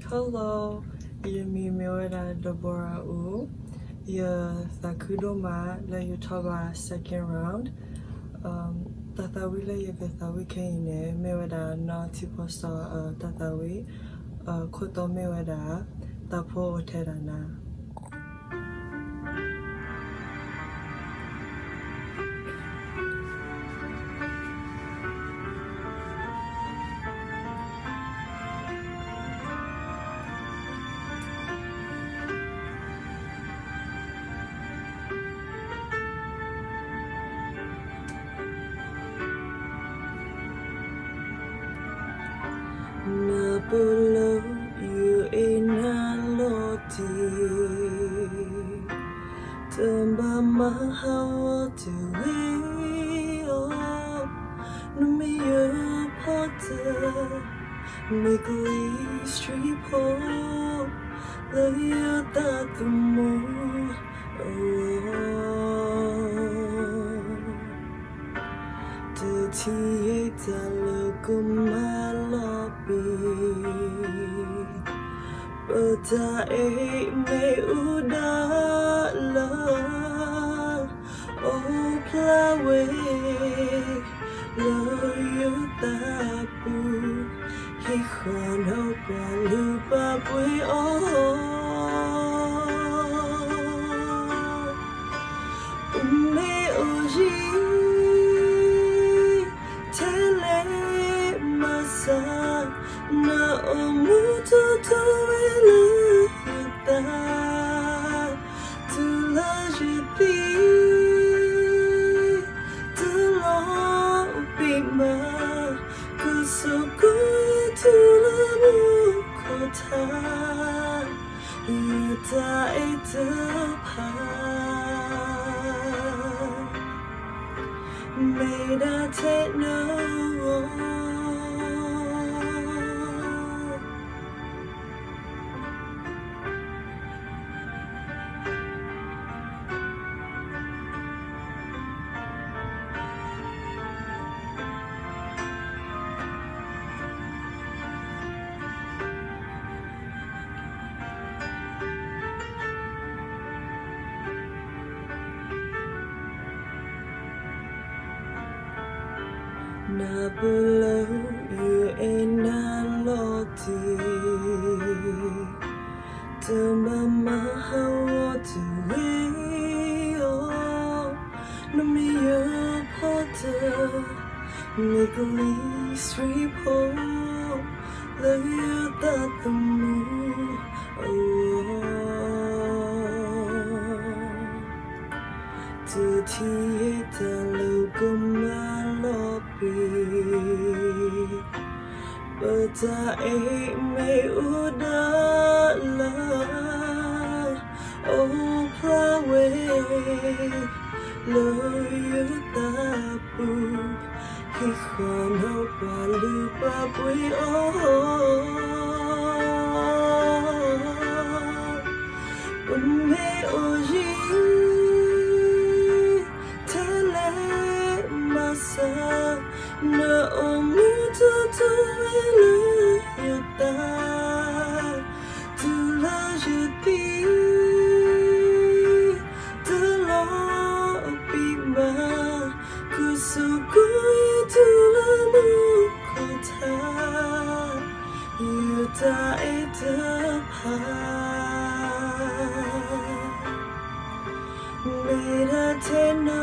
Hello, Yemi Mewada Deborah U. Ya Thakudoma la Yutoba second round. Tatawi la Yakatawi Kane, Mewada na Tiposta Tatawi, Koto Mewada, Tapo Terana. Nabulo you inaloti Tumba mahawa to Numiyo potter Niggly street pole Laya tatumo Theater logumalobi But I may udala Oh plawe Loyo tapu Hikhano palupa pui Ume oji Na omutu tuwelu yuta Tula jiti Tula upima Kusuku tula mukota Yuta etapa Made I take no Nabulo you inaloti Tumba mahawa tuweo Numiyo potter Niggly street pole Laya tatumo Theater logumalobi But I may udala Oh plawe Loyo tapu Hikhano palupa pui Ume oji Na omutu tuwelu yuta Tula jiti Tula upima Kusuku tula mukota Yuta etapa Made I take no